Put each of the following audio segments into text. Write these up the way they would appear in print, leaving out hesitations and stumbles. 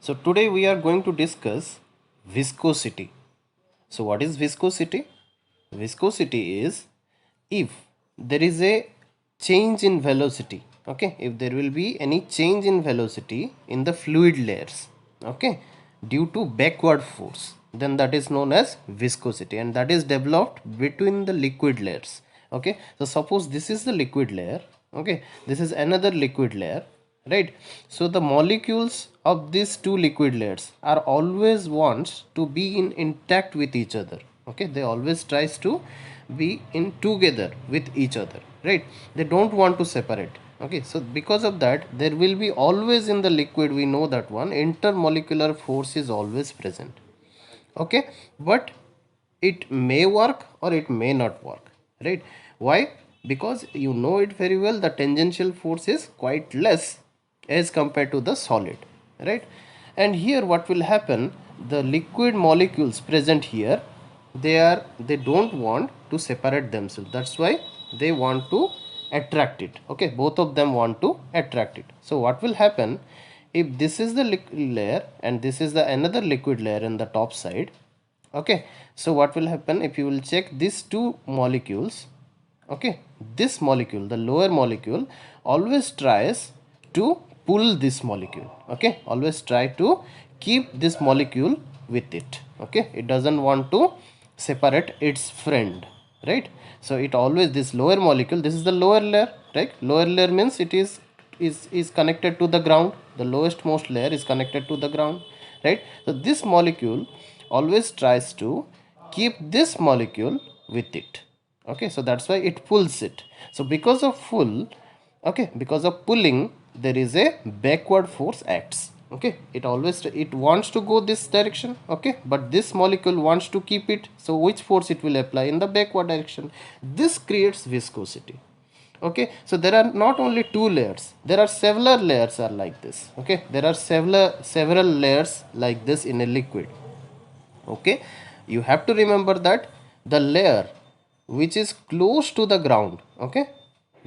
So today we are going to discuss viscosity. So what is viscosity? Viscosity is if there is a change in velocity, okay, if there will be any change in velocity in the fluid layers, okay, due to backward force, then that is known as viscosity, and that is developed between the liquid layers. Okay, so suppose this is the liquid layer, okay, this is another liquid layer, right? So the molecules of these two liquid layers are always wants to be in intact with each other. Okay, they always tries to be in together with each other, right? They don't want to separate. Okay, so because of that there will be always in the liquid, we know that one intermolecular force is always present. Okay, but it may work or it may not work, right? Why? Because you know it very well, the tangential force is quite less as compared to the solid, right? And here what will happen, the liquid molecules present here, they don't want to separate themselves, that's why they want to attract it. Okay, both of them want to attract it. So what will happen, if this is the liquid layer and this is the another liquid layer in the top side, okay, so what will happen, if you will check these two molecules, okay, this molecule, the lower molecule, always tries to pull this molecule. Okay, always try to keep this molecule with it. Okay, it doesn't want to separate its friend, right? So it always, this lower molecule, this is the lower layer, right? Lower layer means it is connected to the ground, the lowest most layer is connected to the ground, right? So this molecule always tries to keep this molecule with it. Okay, so that's why it pulls it. So because of pull, okay, because of pulling, there is a backward force acts. Okay, it always, it wants to go this direction, okay, but this molecule wants to keep it, so which force it will apply in the backward direction? This creates viscosity. Okay, so there are not only two layers, there are several layers are like this. Okay, there are several layers like this in a liquid. Okay, you have to remember that the layer which is close to the ground, okay,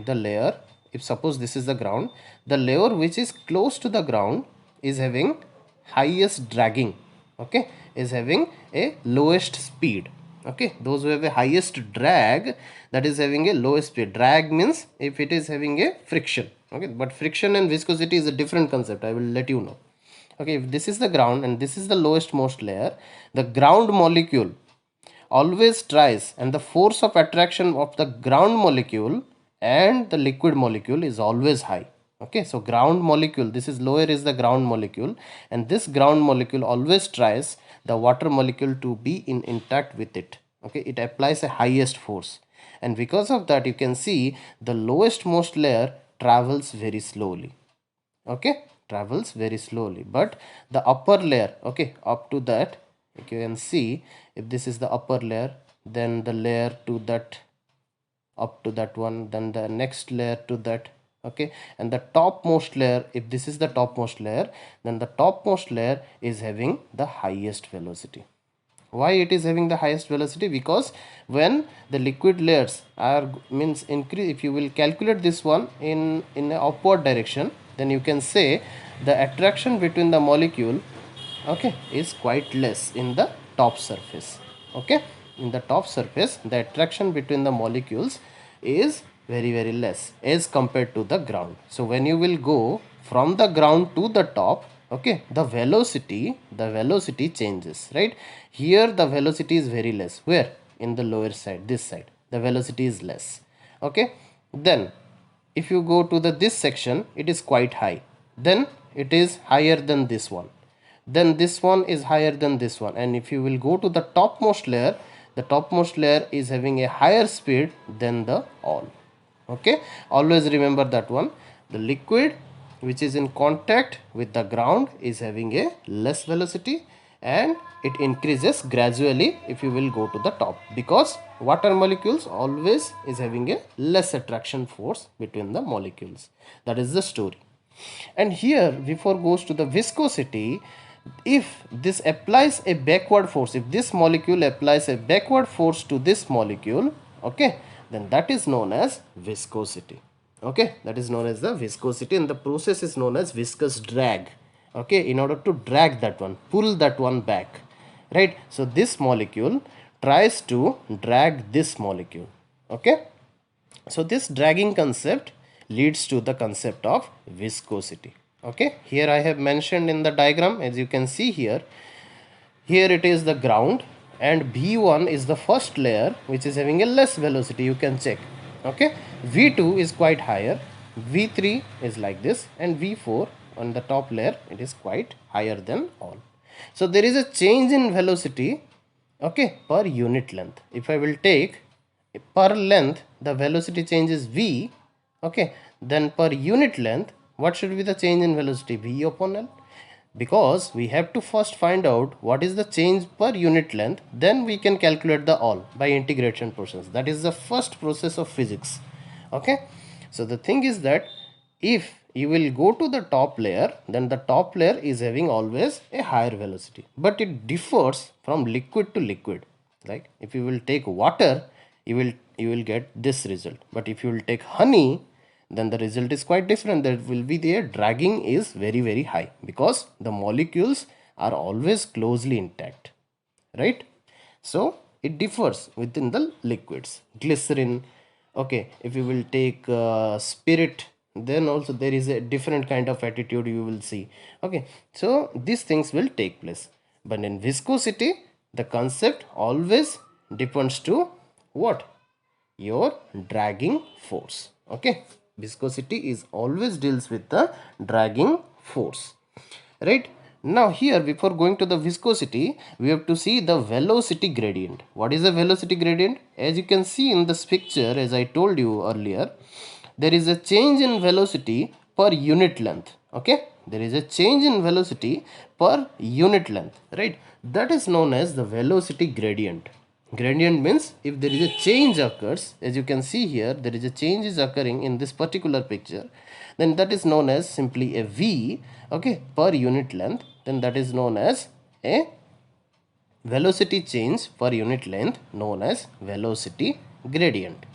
the layer, if suppose this is the ground, the layer which is close to the ground is having highest dragging, okay, is having a lowest speed. Okay, those who have a highest drag, that is having a lowest speed. Drag means if it is having a friction. Okay, but friction and viscosity is a different concept, I will let you know. Okay, if this is the ground and this is the lowest most layer, the ground molecule always tries, and the force of attraction of the ground molecule and the liquid molecule is always high. Okay, so ground molecule, this is lower is the ground molecule, and this ground molecule always tries the water molecule to be in intact with it. Okay, it applies a highest force, and because of that you can see the lowest most layer travels very slowly. Okay, travels very slowly, but the upper layer, okay, up to that, you can see, if this is the upper layer, then the layer to that, up to that one, then the next layer to that, okay, and the topmost layer, if this is the topmost layer, then the topmost layer is having the highest velocity. Why it is having the highest velocity? Because when the liquid layers are means increase, if you will calculate this one in a upward direction, then you can say the attraction between the molecule, okay, is quite less in the top surface. Okay, in the top surface the attraction between the molecules is very less as compared to the ground. So when you will go from the ground to the top, okay, the velocity changes, right? Here the velocity is very less, where in the lower side, this side the velocity is less. Okay, then if you go to the this section, it is quite high, then it is higher than this one, then this one is higher than this one, and if you will go to the topmost layer, the topmost layer is having a higher speed than the all. Okay, always remember that one, the liquid which is in contact with the ground is having a less velocity, and it increases gradually if you will go to the top, because water molecules always is having a less attraction force between the molecules. That is the story. And here before goes to the viscosity, if this applies a backward force, if this molecule applies a backward force to this molecule, okay, then that is known as viscosity. Okay, that is known as the viscosity, and the process is known as viscous drag. okay, in order to drag that one, pull that one back, right? So this molecule tries to drag this molecule, okay. So this dragging concept leads to the concept of viscosity, okay. Here I have mentioned in the diagram, as you can see here, here it is the ground, and V1 is the first layer which is having a less velocity, you can check, okay. V2 is quite higher, V3 is like this, and V4 on the top layer, it is quite higher than all. So there is a change in velocity, okay, per unit length. If I will take per length, the velocity change is V, okay, then per unit length, what should be the change in velocity? V upon L. Because we have to first find out what is the change per unit length, then we can calculate the all by integration process. That is the first process of physics, okay. So the thing is that if you will go to the top layer, then the top layer is having always a higher velocity, but it differs from liquid to liquid. Like if you will take water, you will get this result, but if you will take honey, then the result is quite different. There will be their dragging is very high, because the molecules are always closely intact, right? So it differs within the liquids. Glycerin, okay, if you will take spirit, then also there is a different kind of attitude you will see, okay. So these things will take place, but in viscosity the concept always depends to what? Your dragging force, okay. Viscosity is always deals with the dragging force, right? Now here, before going to the viscosity, we have to see the velocity gradient. What is the velocity gradient? As you can see in this picture, as I told you earlier, there is a change in velocity per unit length, okay. There is a change in velocity per unit length, right? That is known as the velocity gradient. Gradient means if there is a change occurs, as you can see here, there is a change is occurring in this particular picture, then that is known as simply a V, okay, per unit length. Then that is known as a velocity change per unit length, known as velocity gradient.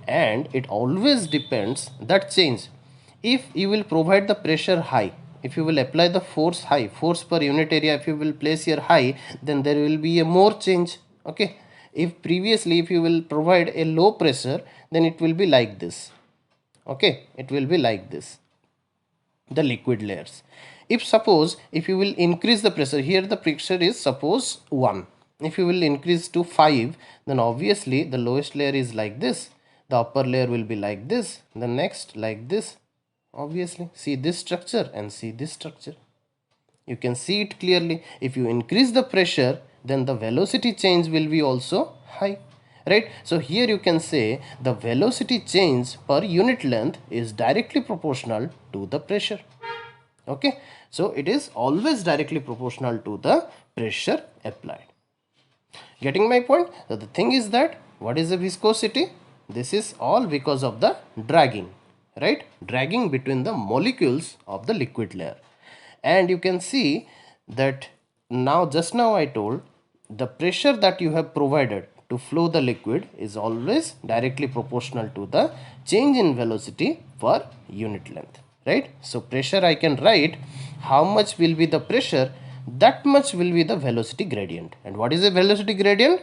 And it always depends that change. If you will provide the pressure high, if you will apply the force high, force per unit area, if you will place here high, then there will be a more change, okay. If previously, if you will provide a low pressure, then it will be like this, okay, it will be like this, the liquid layers. If suppose, if you will increase the pressure, here the pressure is suppose 1, if you will increase to 5, then obviously the lowest layer is like this, the upper layer will be like this, the next like this. Obviously, see this structure and see this structure, you can see it clearly. If you increase the pressure, then the velocity change will be also high, right? So here you can say the velocity change per unit length is directly proportional to the pressure, okay. So it is always directly proportional to the pressure applied. Getting my point? So the thing is that what is the viscosity? This is all because of the dragging, right? Dragging between the molecules of the liquid layer. And you can see that now, just now I told, the pressure that you have provided to flow the liquid is always directly proportional to the change in velocity per unit length, right? So pressure, I can write how much will be the pressure, that much will be the velocity gradient. And what is a velocity gradient?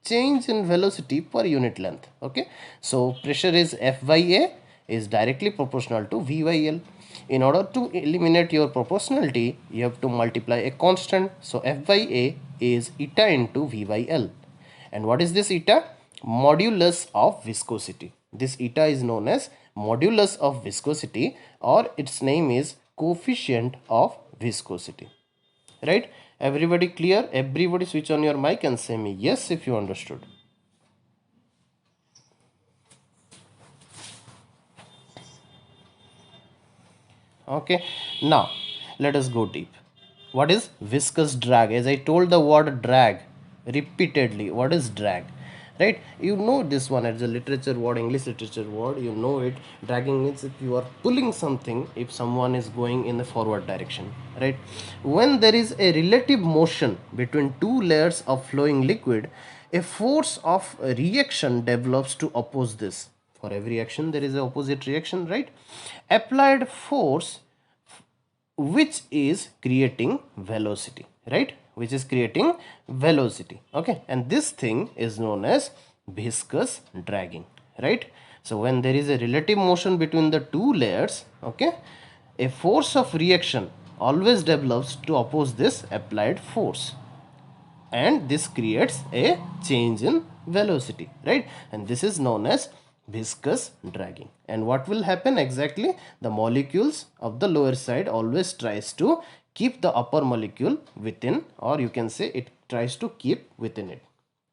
Change in velocity per unit length, okay. So pressure is F by A is directly proportional to V by L. In order to eliminate your proportionality, you have to multiply a constant. So F by A is eta into V by L. And what is this eta? Modulus of viscosity. This eta is known as modulus of viscosity, or its name is coefficient of viscosity, right? Everybody clear? Everybody switch on your mic and say me yes if you understood. Okay, now let us go deep. What is viscous drag? As I told the word drag repeatedly, what is drag? Right? You know this one as a literature word, English literature word, you know it. Dragging means if you are pulling something, if someone is going in the forward direction, right? When there is a relative motion between two layers of flowing liquid, a force of reaction develops to oppose this. For every action, there is an opposite reaction, right? Applied force which is creating velocity, right? Which is creating velocity. Okay, and this thing is known as viscous dragging, right? So when there is a relative motion between the two layers, okay, a force of reaction always develops to oppose this applied force, and this creates a change in velocity, right? And this is known as viscous dragging. And what will happen exactly? The molecules of the lower side always tries to keep the upper molecule within, or you can say it tries to keep within it,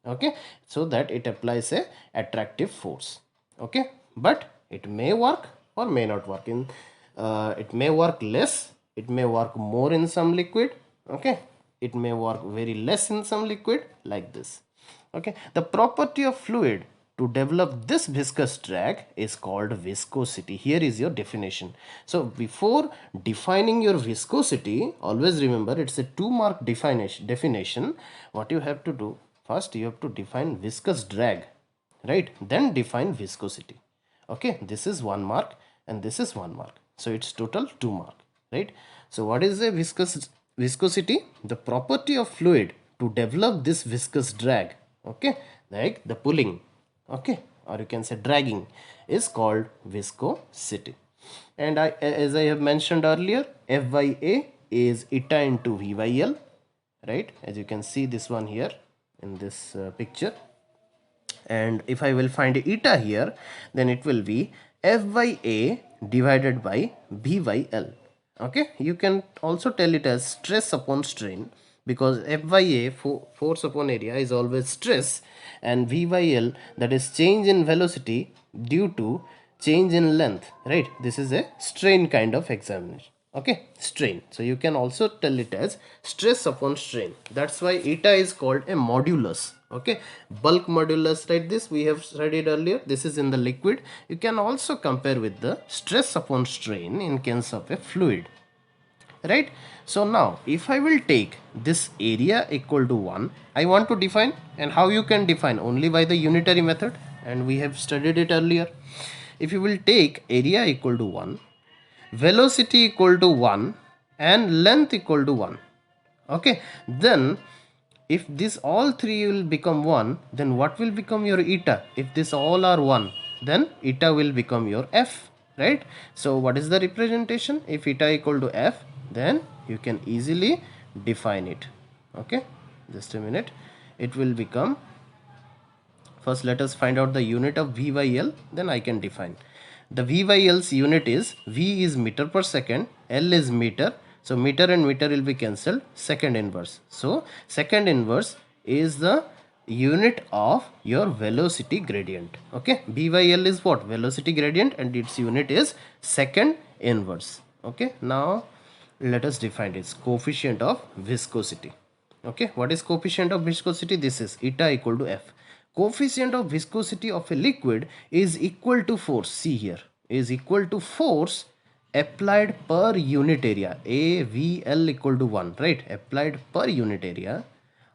okay, so that it applies a attractive force, okay. But it may work or may not work in, it may work less, it may work more in some liquid, okay, it may work very less in some liquid, like this, okay. The property of fluid to develop this viscous drag is called viscosity. Here is your definition. So before defining your viscosity, always remember it's a 2-mark definition. What you have to do, first you have to define viscous drag, right? Then define viscosity, okay. This is 1 mark and this is 1 mark, so it's total 2 mark, right? So what is a viscosity? The property of fluid to develop this viscous drag, okay, like the pulling, okay, or you can say dragging, is called viscosity. And as I have mentioned earlier, F by A is eta into V by L, right? As you can see this one here in this picture. And if I will find eta here, then it will be F by A divided by V by L. Okay, you can also tell it as stress upon strain, because F by A, force upon area, is always stress, and V by L, that is change in velocity due to change in length, right? This is a strain kind of examination, okay, strain. So you can also tell it as stress upon strain. That's why eta is called a modulus, okay, bulk modulus, right? This we have studied earlier. This is in the liquid. You can also compare with the stress upon strain in case of a fluid, right? So now if I will take this area equal to 1, I want to define, and how you can define? Only by the unitary method, and we have studied it earlier. If you will take area equal to 1, velocity equal to 1, and length equal to 1, okay, then if this all three will become 1, then what will become your eta? If this all are 1, then eta will become your f, right? So what is the representation? If eta equal to f, then you can easily define it, okay. Just a minute. It will become, first let us find out the unit of V by L, then I can define. The V by L's unit is, V is meter per second, L is meter. So meter and meter will be cancelled, second inverse. So second inverse is the unit of your velocity gradient, okay. V by L is what? Velocity gradient, and its unit is second inverse, okay. Now let us define its coefficient of viscosity, okay. What is coefficient of viscosity? This is eta equal to f. Coefficient of viscosity of a liquid is equal to force, see here, is equal to force applied per unit area, AVL equal to 1, right? Applied per unit area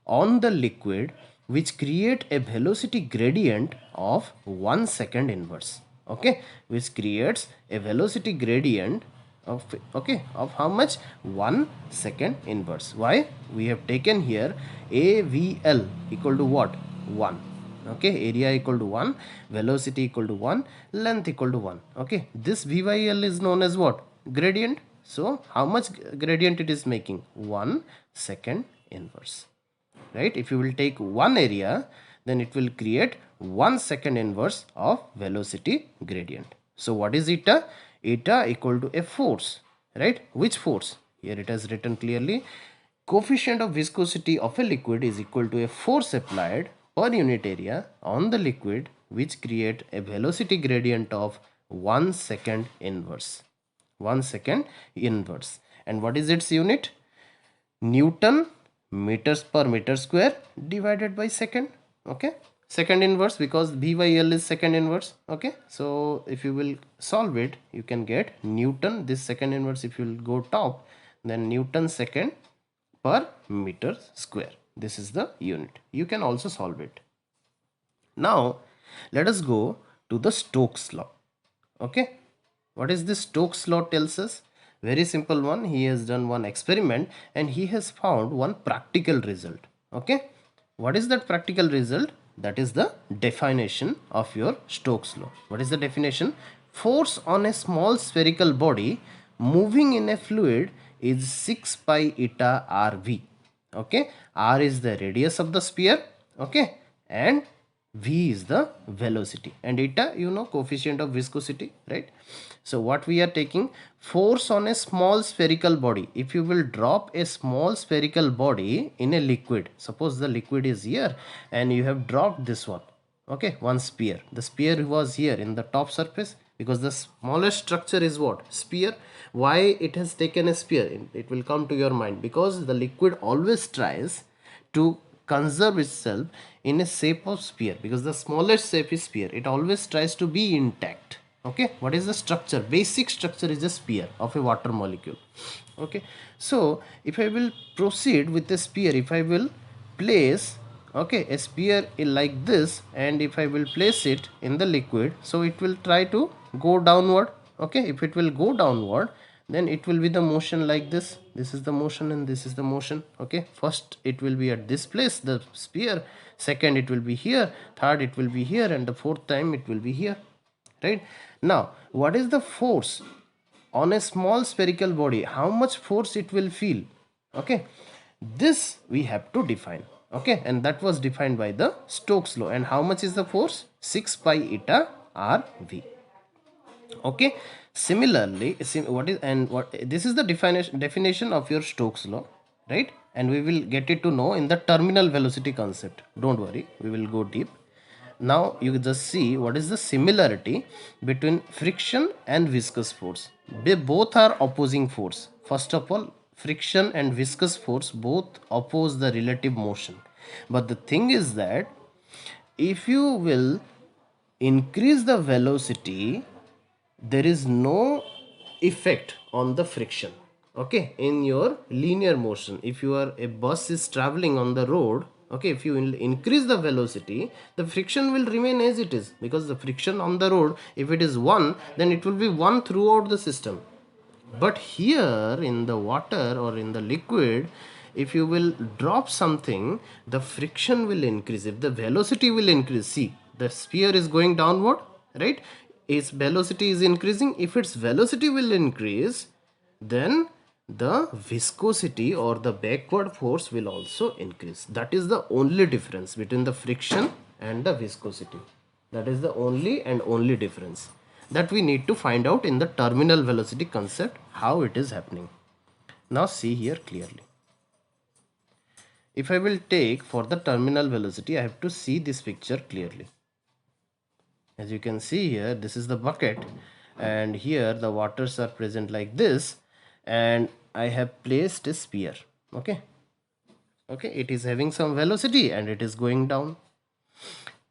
on the liquid, which create a velocity gradient of 1 second inverse, okay, which creates a velocity gradient of, okay, of how much? 1 second inverse. Why? We have taken here AVL equal to what? 1, okay, area equal to 1, velocity equal to 1, length equal to 1, okay. This V by L is known as what? Gradient. So how much gradient it is making? 1 second inverse, right? If you will take one area, then it will create 1 second inverse of velocity gradient. So what is eta? Eta equal to a force, right? Which force? Here it has written clearly, coefficient of viscosity of a liquid is equal to a force applied per unit area on the liquid, which create a velocity gradient of 1 second inverse. 1 second inverse. And what is its unit? Newton meters per meter square divided by second, okay. Second inverse, because V by L is second inverse, okay. So if you will solve it, you can get Newton, this second inverse, if you will go top, then Newton second per meter square. This is the unit. You can also solve it. Now let us go to the Stokes law, okay. What is this Stokes law tells us? Very simple one. He has done one experiment and he has found one practical result. Okay, what is that practical result? That is the definition of your Stokes law. What is the definition? Force on a small spherical body moving in a fluid is 6 pi eta rv. Okay, r is the radius of the sphere. Okay, and v is the velocity, and eta, you know, coefficient of viscosity, right? So what we are taking, force on a small spherical body. If you will drop a small spherical body in a liquid, suppose the liquid is here and you have dropped this one, okay, one sphere. The sphere was here in the top surface, because the smallest structure is what? Sphere. Why it has taken a sphere? It will come to your mind, because the liquid always tries to conserve itself in a shape of sphere, because the smallest shape is sphere. It always tries to be intact. Okay, what is the structure? Basic structure is a sphere of a water molecule. Okay, so if I will proceed with the sphere, if I will place, okay, a sphere like this, and if I will place it in the liquid, so it will try to go downward. Okay, if it will go downward, then it will be the motion like this. This is the motion and this is the motion. Okay, first it will be at this place, the sphere. Second it will be here. Third it will be here, and the fourth time it will be here, right? Now what is the force on a small spherical body? How much force it will feel? Okay, this we have to define. Okay, and that was defined by the Stokes law. And how much is the force? 6 pi eta rv. Okay, similarly, what is, and what, this is the definition of your Stokes law, right? And we will get it to know in the terminal velocity concept. Don't worry, we will go deep. Now you just see what is the similarity between friction and viscous force. They both are opposing force. First of all, friction and viscous force both oppose the relative motion. But the thing is that if you will increase the velocity, there is no effect on the friction. Okay, in your linear motion, if a bus is traveling on the road, okay, if you will increase the velocity, the friction will remain as it is, because the friction on the road, if it is 1, then it will be 1 throughout the system. But here in the water or in the liquid, if you will drop something, the friction will increase. If the velocity will increase, see, the sphere is going downward, right? Its velocity is increasing. If its velocity will increase, then the viscosity or the backward force will also increase. That is the only difference between the friction and the viscosity. That is the only and only difference that we need to find out in the terminal velocity concept, how it is happening. Now see here clearly. If I will take for the terminal velocity, I have to see this picture clearly. As you can see here, this is the bucket, and here the waters are present like this, and I have placed a sphere. Okay, it is having some velocity and it is going down.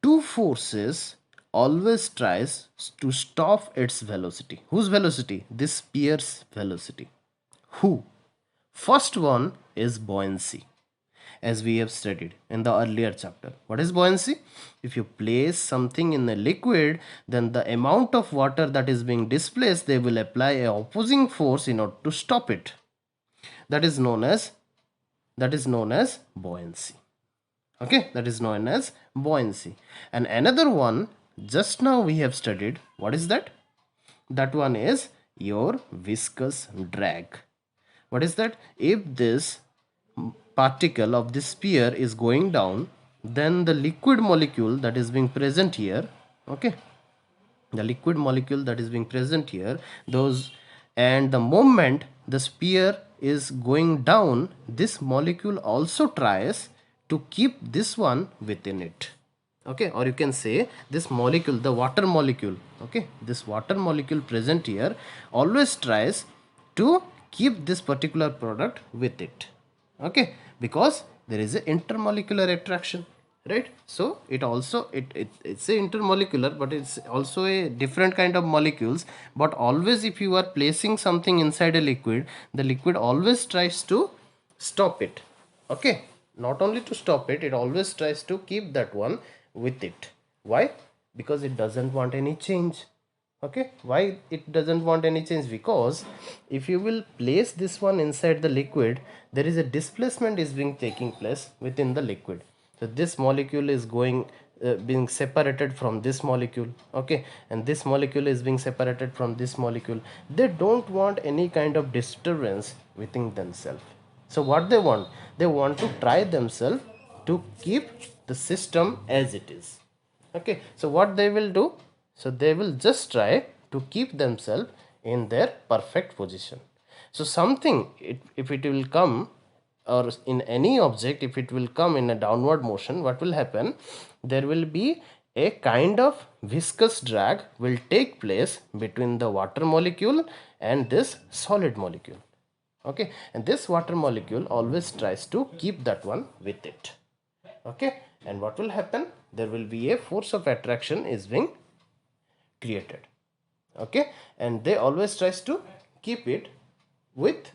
Two forces always tries to stop its velocity. Whose velocity? This sphere's velocity. Who? First one is buoyancy, as we have studied in the earlier chapter. What is buoyancy? If you place something in a liquid, then the amount of water that is being displaced, they will apply a opposing force in order to stop it. That is known as buoyancy. Okay, that is known as buoyancy. And another one, just now we have studied, what is that? That one is your viscous drag. What is that? If this particle of this sphere is going down, then the liquid molecule that is being present here, okay, the liquid molecule that is being present here, those, and the moment the sphere is going down, this molecule also tries to keep this one within it. Okay, or you can say this molecule, the water molecule, okay, this water molecule present here always tries to keep this particular product with it. Okay, because there is a intermolecular attraction, right? So it also it's a intermolecular, but it's also a different kind of molecules. But always if you are placing something inside a liquid, the liquid always tries to stop it. Okay, not only to stop it, it always tries to keep that one with it. Why? Because it doesn't want any change. Okay, why it doesn't want any change? Because if you will place this one inside the liquid, there is a displacement is being taking place within the liquid. So this molecule is going being separated from this molecule. Okay, and this molecule is being separated from this molecule. They don't want any kind of disturbance within themselves. So what they want? They want to try themselves to keep the system as it is. Okay, so what they will do? So they will just try to keep themselves in their perfect position. So something, if it will come, or in any object, if it will come in a downward motion, what will happen? There will be a kind of viscous drag will take place between the water molecule and this solid molecule. Okay, and this water molecule always tries to keep that one with it. Okay, and what will happen? There will be a force of attraction is being created. Okay, and they always tries to keep it with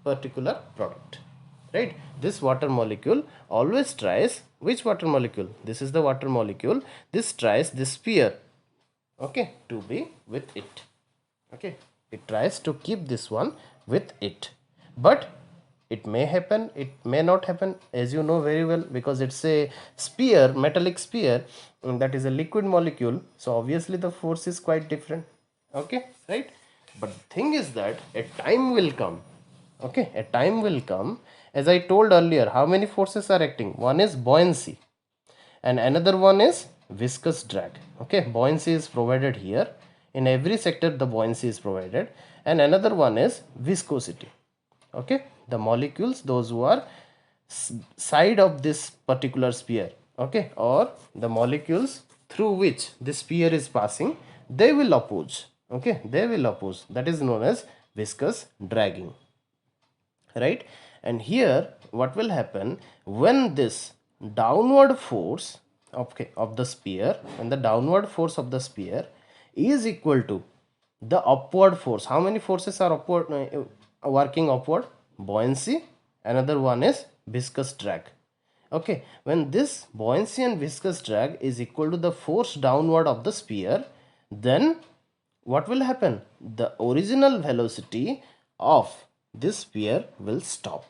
particular product, right? This water molecule always tries, which water molecule? This is the water molecule. This tries this sphere, okay, to be with it. Okay, it tries to keep this one with it, but it may happen, it may not happen, as you know very well, because it's a sphere, metallic sphere, that is a liquid molecule, so obviously the force is quite different. Okay, right? But the thing is that a time will come. Okay, a time will come. As I told earlier, how many forces are acting? One is buoyancy and another one is viscous drag. Okay, buoyancy is provided here. In every sector the buoyancy is provided, and another one is viscosity. Okay, the molecules, those who are side of this particular sphere, okay, or the molecules through which this sphere is passing, they will oppose. Okay, they will oppose. That is known as viscous dragging, right? And here what will happen when this downward force, okay, of the sphere, and the downward force of the sphere is equal to the upward force. How many forces are upward working upward? Buoyancy, another one is viscous drag. Okay, when this buoyancy and viscous drag is equal to the force downward of the sphere, then what will happen? The original velocity of this sphere will stop.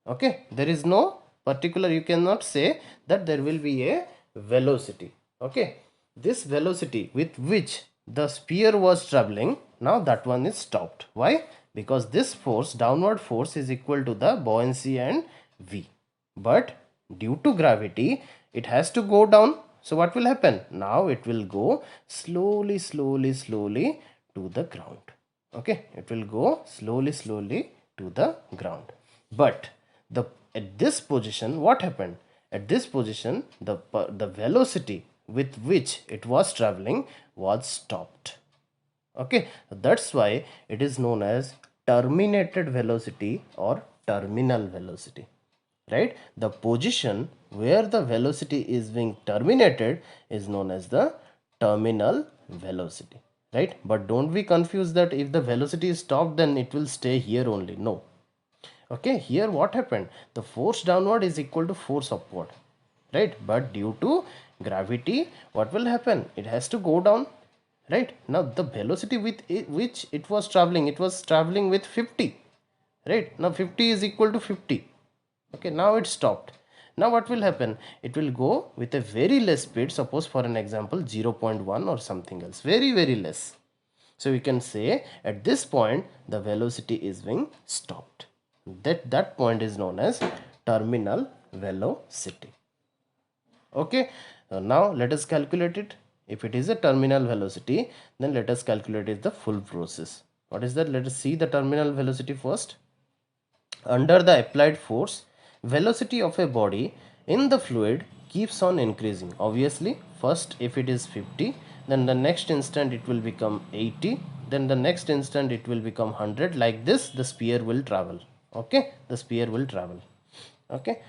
Okay, there is no particular, you cannot say that there will be a velocity. Okay, this velocity with which the sphere was traveling, now that one is stopped. Why? Because this force, downward force, is equal to the buoyancy and v, but due to gravity it has to go down. So what will happen? Now it will go slowly to the ground. Okay, it will go slowly to the ground. But the at this position, what happened? At this position, the velocity with which it was traveling was stopped. Okay, that's why it is known as terminated velocity or terminal velocity, right? The position where the velocity is being terminated is known as the terminal velocity, right? But don't be confused that if the velocity is stopped then it will stay here only. No. Okay, here what happened? The force downward is equal to force upward, right? But due to gravity, what will happen? It has to go down, right? Now the velocity with which it was traveling with 50, right? Now 50 is equal to 50. Okay, now it stopped. Now what will happen? It will go with a very less speed, suppose for an example 0.1 or something else, very less. So we can say at this point the velocity is being stopped. That point is known as terminal velocity. Okay, now let us calculate it. If it is a terminal velocity, then let us calculate it the full process. What is that? Let us see the terminal velocity first. Under the applied force, velocity of a body in the fluid keeps on increasing. Obviously, first if it is 50, then the next instant it will become 80, then the next instant it will become 100. Like this the sphere will travel. Okay, the sphere will travel. Okay,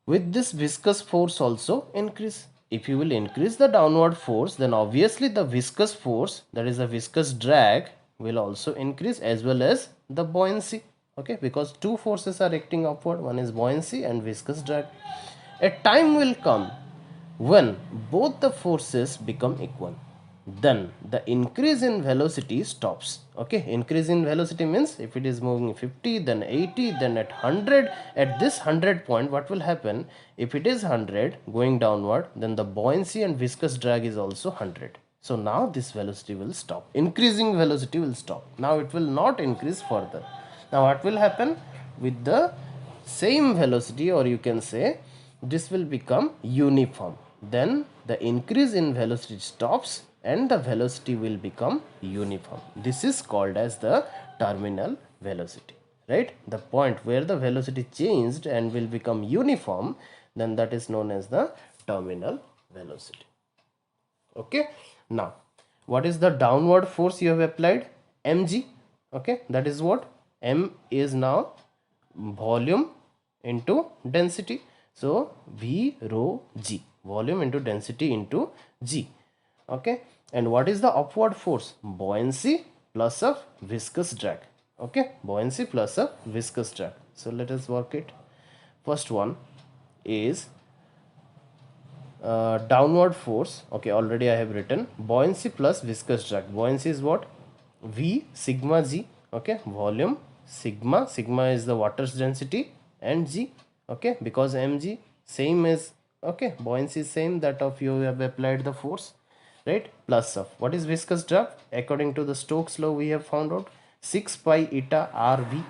with this viscous force also increase. If you will increase the downward force, then obviously the viscous force, that is the viscous drag, will also increase, as well as the buoyancy. Okay, because two forces are acting upward, one is buoyancy and viscous drag. A time will come when both the forces become equal. then the increase in velocity stops. Okay, increase in velocity means if it is moving 50, then 80, then at 100, at this 100 point, what will happen? If it is 100 going downward, then the buoyancy and viscous drag is also 100. So now this velocity will stop. Increasing velocity will stop. Now it will not increase further. Now what will happen with the same velocity, or you can say this will become uniform. Then the increase in velocity stops and the velocity will become uniform. This is called as the terminal velocity, right? The point where the velocity changed and will become uniform, then that is known as the terminal velocity. Okay, now what is the downward force you have applied? Mg. Okay, that is what? M is now volume into density. So V rho G, volume into density into G. Okay, and what is the upward force? Buoyancy plus of viscous drag. Okay, buoyancy plus of viscous drag. So let us work it. First one is downward force. Okay, already I have written buoyancy plus viscous drag. Buoyancy is what? V sigma G. Okay, volume sigma, sigma is the water's density, and G. Okay, because mg same is, okay, buoyancy is same that of you have applied the force, right? Plus of what is viscous drag? According to the Stokes law, we have found out 6 pi eta rv.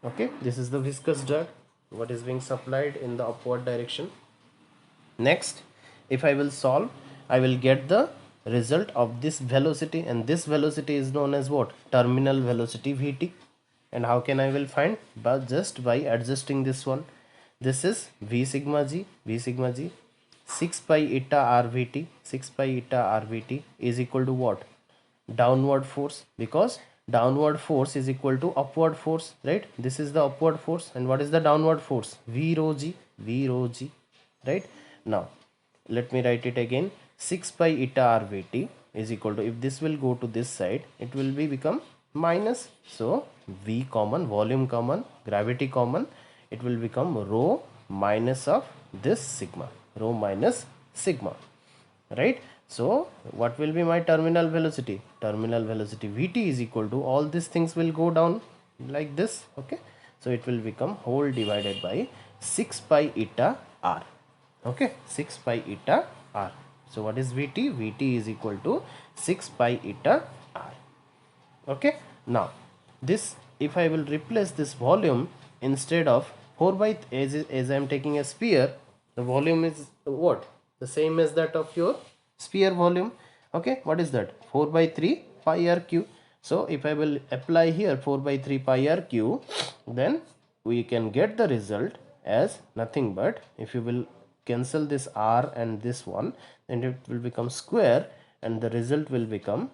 Okay, this is the viscous drag what is being supplied in the upward direction. Next, if I will solve, I will get the result of this velocity, and this velocity is known as what? Terminal velocity Vt. And how can I will find? But just by adjusting this one. This is V sigma g, 6 pi eta rvt, 6 pi eta rvt is equal to what? Downward force, because downward force is equal to upward force, right? This is the upward force, and what is the downward force? V rho g, right? Now let me write it again. 6 pi eta rvt is equal to, if this will go to this side, it will be become minus. So V common, volume common, gravity common, it will become rho minus of this sigma, rho minus sigma, right? So what will be my terminal velocity? Terminal velocity Vt is equal to, all these things will go down like this. Okay, so it will become whole divided by 6 pi eta r. Okay, 6 pi eta r. So what is Vt? Vt is equal to 6 pi eta r. Okay, now this, if I will replace this volume, instead of 4 by, as I am taking a sphere, the volume is what? The same as that of your sphere volume. Okay, what is that? 4 by 3 pi r cube. So if I will apply here 4 by 3 pi r cube, then we can get the result as nothing but, if you will cancel this r and this one, then it will become square, and the result will become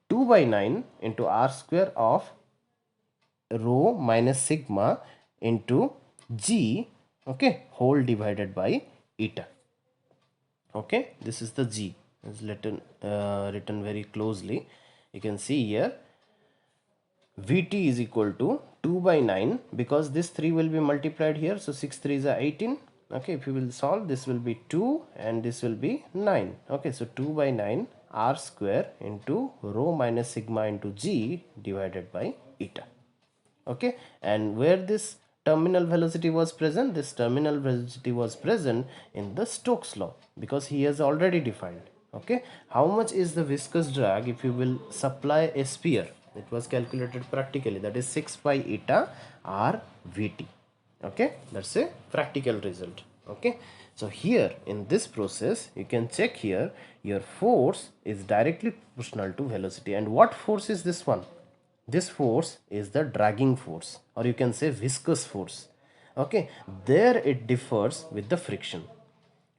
2 by 9 into r square of rho minus sigma into g, okay, whole divided by eta. Okay, this is the g, is written very closely. You can see here Vt is equal to 2 by 9, because this 3 will be multiplied here, so 6 3 is 18. Okay, if you will solve, this will be 2 and this will be 9. Okay, so 2 by 9 r square into rho minus sigma into g divided by eta. Okay, and where this terminal velocity was present? This terminal velocity was present in the Stokes law, because he has already defined. Okay, how much is the viscous drag if you will supply a sphere? It was calculated practically, that is 6 pi eta r vt. Okay, that's a practical result. Okay, so here in this process, you can check here, your force is directly proportional to velocity. And what force is this one? This force is the dragging force, or you can say viscous force. Okay, there it differs with the friction,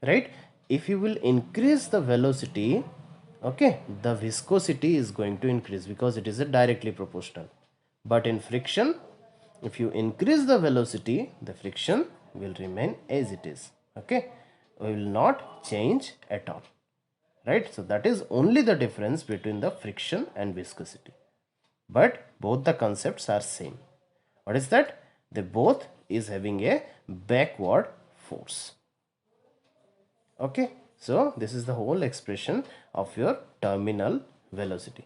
right? If you will increase the velocity, okay, the viscosity is going to increase, because it is a directly proportional. But in friction, if you increase the velocity, the friction will remain as it is. Okay, we will not change at all, right? So that is only the difference between the friction and viscosity, but both the concepts are same. What is that? They both is having a backward force. Okay, so this is the whole expression of your terminal velocity.